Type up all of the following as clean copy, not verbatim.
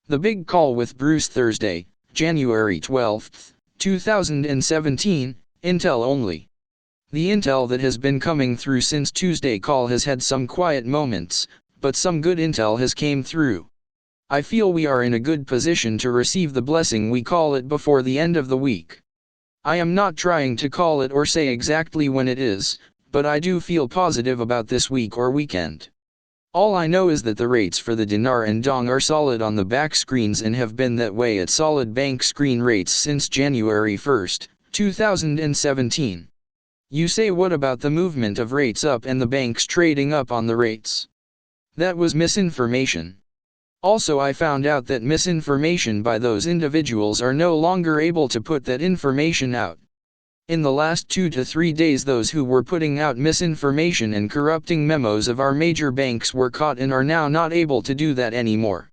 The Big Call with Bruce, Thursday, January 12, 2017, Intel only. The intel that has been coming through since Tuesday call has had some quiet moments, but some good intel has came through. I feel we are in a good position to receive the blessing we call it before the end of the week. I am not trying to call it or say exactly when it is, but I do feel positive about this week or weekend. All I know is that the rates for the dinar and dong are solid on the back screens and have been that way at solid bank screen rates since January 1, 2017. You say, what about the movement of rates up and the banks trading up on the rates? That was misinformation. Also, I found out that misinformation by those individuals are no longer able to put that information out. In the last 2 to 3 days, those who were putting out misinformation and corrupting memos of our major banks were caught and are now not able to do that anymore.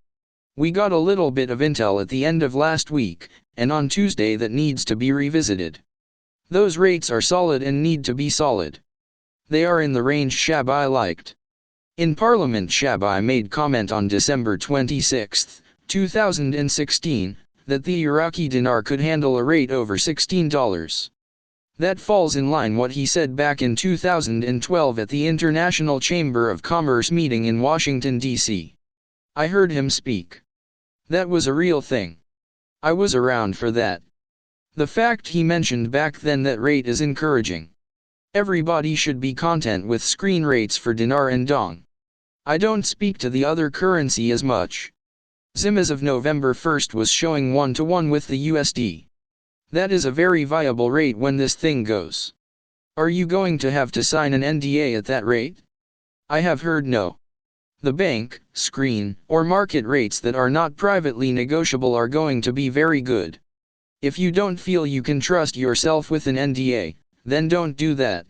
We got a little bit of intel at the end of last week, and on Tuesday that needs to be revisited. Those rates are solid and need to be solid. They are in the range Shabai liked. In Parliament, Shabai made comment on December 26, 2016, that the Iraqi dinar could handle a rate over $16. That falls in line what he said back in 2012 at the International Chamber of Commerce meeting in Washington, D.C. I heard him speak. That was a real thing. I was around for that. The fact he mentioned back then that rate is encouraging. Everybody should be content with screen rates for dinar and dong. I don't speak to the other currency as much. ZIM as of November 1 was showing 1-to-1 with the USD. That is a very viable rate when this thing goes. Are you going to have to sign an NDA at that rate? I have heard no. The bank, screen, or market rates that are not privately negotiable are going to be very good. If you don't feel you can trust yourself with an NDA, then don't do that.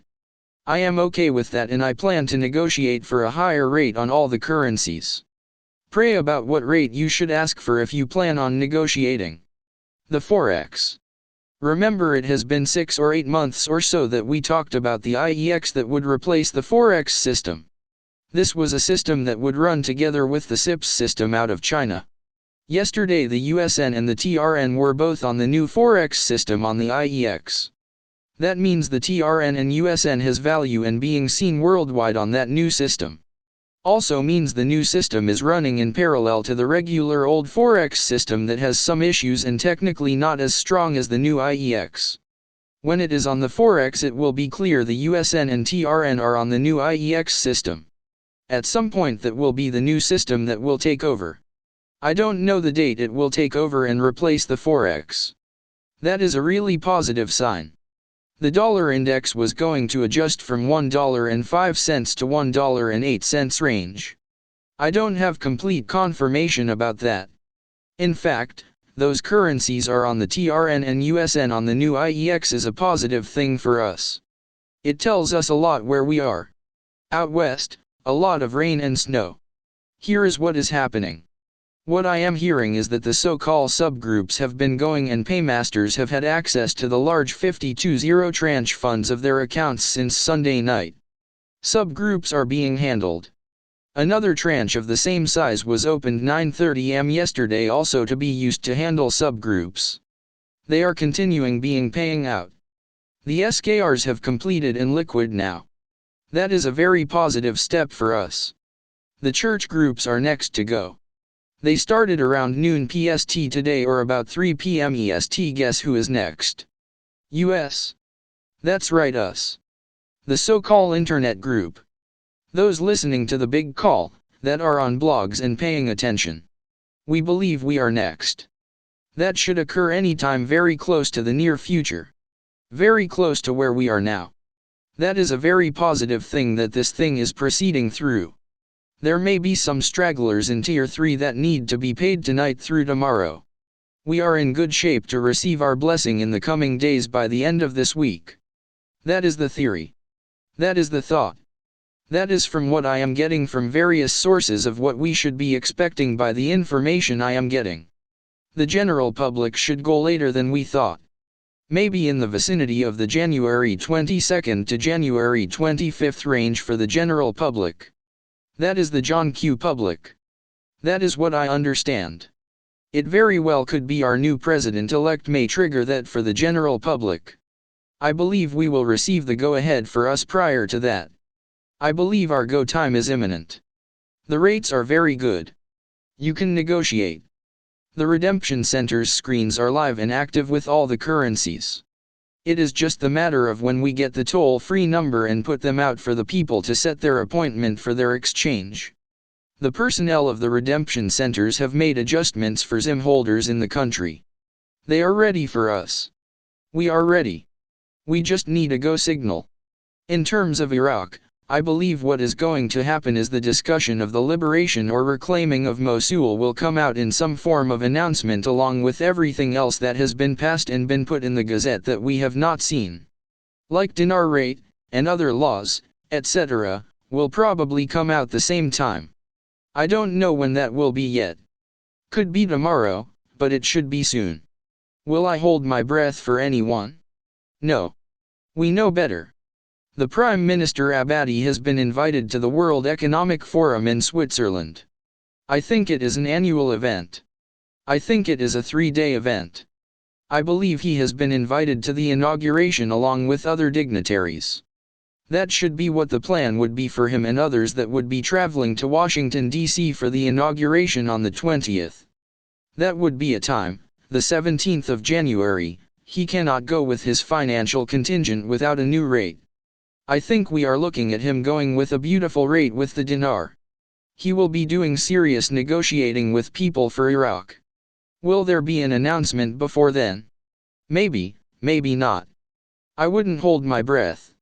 I am okay with that, and I plan to negotiate for a higher rate on all the currencies. Pray about what rate you should ask for if you plan on negotiating. The Forex. Remember, it has been 6 or 8 months or so that we talked about the IEX that would replace the Forex system. This was a system that would run together with the CIPS system out of China. Yesterday the USN and the TRN were both on the new Forex system on the IEX. That means the TRN and USN has value and being seen worldwide on that new system. Also means the new system is running in parallel to the regular old Forex system that has some issues and technically not as strong as the new IEX. When it is on the Forex, it will be clear the USN and TRN are on the new IEX system. At some point that will be the new system that will take over. I don't know the date it will take over and replace the Forex. That is a really positive sign. The dollar index was going to adjust from $1.05 to $1.08 range. I don't have complete confirmation about that. In fact, those currencies are on the TRN and USN on the new IEX is a positive thing for us. It tells us a lot where we are. Out west, a lot of rain and snow. Here is what is happening. What I am hearing is that the so-called subgroups have been going and paymasters have had access to the large 52-0 tranche funds of their accounts since Sunday night. Subgroups are being handled. Another tranche of the same size was opened 9:30 am yesterday also to be used to handle subgroups. They are continuing being paying out. The SKRs have completed and liquid now. That is a very positive step for us. The church groups are next to go. They started around noon PST today or about 3 PM EST. Guess who is next? US. That's right, us. The so-called internet group. Those listening to the big call, that are on blogs and paying attention. We believe we are next. That should occur anytime very close to the near future. Very close to where we are now. That is a very positive thing that this thing is proceeding through. There may be some stragglers in Tier 3 that need to be paid tonight through tomorrow. We are in good shape to receive our blessing in the coming days by the end of this week. That is the theory. That is the thought. That is from what I am getting from various sources of what we should be expecting by the information I am getting. The general public should go later than we thought. Maybe in the vicinity of the January 22nd to January 25th range for the general public. That is the John Q. public. That is what I understand. It very well could be our new president-elect may trigger that for the general public. I believe we will receive the go-ahead for us prior to that. I believe our go time is imminent. The rates are very good. You can negotiate. The redemption center's screens are live and active with all the currencies. It is just the matter of when we get the toll-free number and put them out for the people to set their appointment for their exchange. The personnel of the redemption centers have made adjustments for SIM holders in the country. They are ready for us. We are ready. We just need a go signal. In terms of Iraq, I believe what is going to happen is the discussion of the liberation or reclaiming of Mosul will come out in some form of announcement along with everything else that has been passed and been put in the Gazette that we have not seen. Like dinar rate, and other laws, etc., will probably come out the same time. I don't know when that will be yet. Could be tomorrow, but it should be soon. Will I hold my breath for anyone? No. We know better. The Prime Minister Abadi has been invited to the World Economic Forum in Switzerland. I think it is an annual event. I think it is a 3-day event. I believe he has been invited to the inauguration along with other dignitaries. That should be what the plan would be for him and others that would be traveling to Washington, D.C. for the inauguration on the 20th. That would be a time, the 17th of January, he cannot go with his financial contingent without a new rate. I think we are looking at him going with a beautiful rate with the dinar. He will be doing serious negotiating with people for Iraq. Will there be an announcement before then? Maybe, maybe not. I wouldn't hold my breath.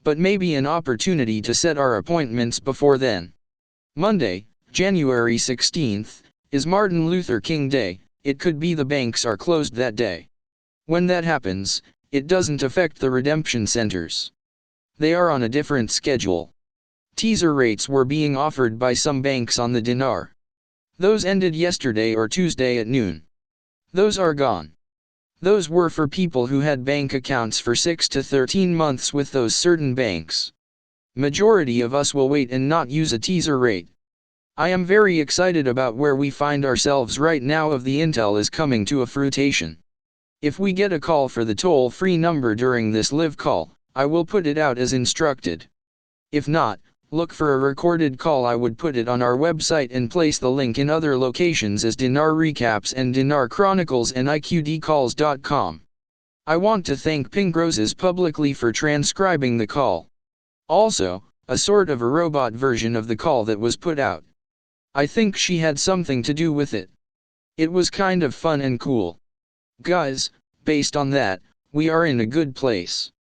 But maybe an opportunity to set our appointments before then. Monday, January 16th, is Martin Luther King Day. It could be the banks are closed that day. When that happens, it doesn't affect the redemption centers. They are on a different schedule. Teaser rates were being offered by some banks on the dinar. Those ended yesterday or Tuesday at noon. Those are gone. Those were for people who had bank accounts for 6 to 13 months with those certain banks. Majority of us will wait and not use a teaser rate. I am very excited about where we find ourselves right now of the intel is coming to a fruition. If we get a call for the toll-free number during this live call, I will put it out as instructed. If not, look for a recorded call. I would put it on our website and place the link in other locations as Dinar Recaps and Dinar Chronicles and IQDcalls.com. I want to thank Pink Roses publicly for transcribing the call. Also, a sort of a robot version of the call that was put out. I think she had something to do with it. It was kind of fun and cool. Guys, based on that, we are in a good place.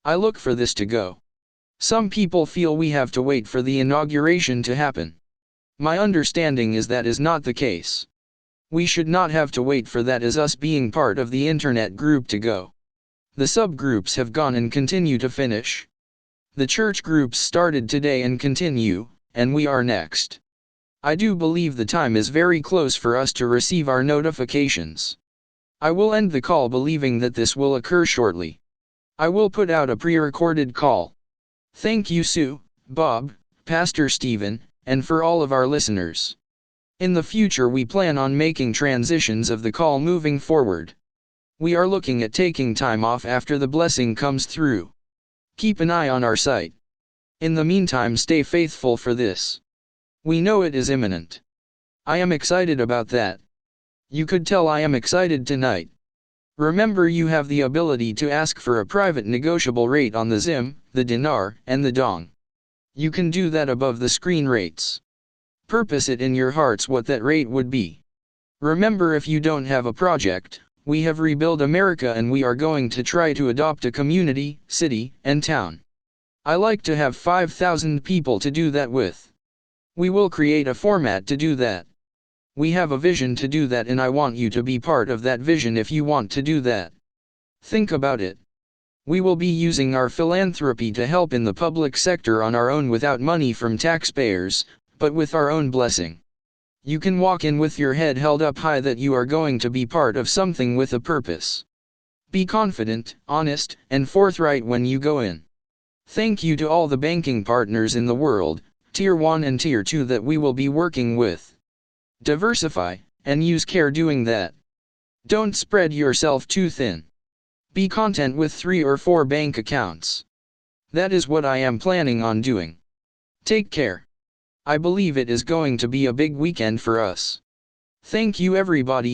I look for this to go. Some people feel we have to wait for the inauguration to happen. My understanding is that is not the case. We should not have to wait for that as us being part of the internet group to go. The subgroups have gone and continue to finish. The church groups started today and continue, and we are next. I do believe the time is very close for us to receive our notifications. I will end the call believing that this will occur shortly. I will put out a pre-recorded call. Thank you Sue, Bob, Pastor Stephen, and for all of our listeners. In the future we plan on making transitions of the call moving forward. We are looking at taking time off after the blessing comes through. Keep an eye on our site. In the meantime stay faithful for this. We know it is imminent. I am excited about that. You could tell I am excited tonight. Remember you have the ability to ask for a private negotiable rate on the ZIM, the dinar, and the dong. You can do that above the screen rates. Purpose it in your hearts what that rate would be. Remember if you don't have a project, we have Rebuild America and we are going to try to adopt a community, city, and town. I like to have 5,000 people to do that with. We will create a format to do that. We have a vision to do that and I want you to be part of that vision if you want to do that. Think about it. We will be using our philanthropy to help in the public sector on our own without money from taxpayers, but with our own blessing. You can walk in with your head held up high that you are going to be part of something with a purpose. Be confident, honest, and forthright when you go in. Thank you to all the banking partners in the world, Tier 1 and Tier 2 that we will be working with. Diversify, and use care doing that. Don't spread yourself too thin. Be content with 3 or 4 bank accounts. That is what I am planning on doing. Take care. I believe it is going to be a big weekend for us. Thank you everybody.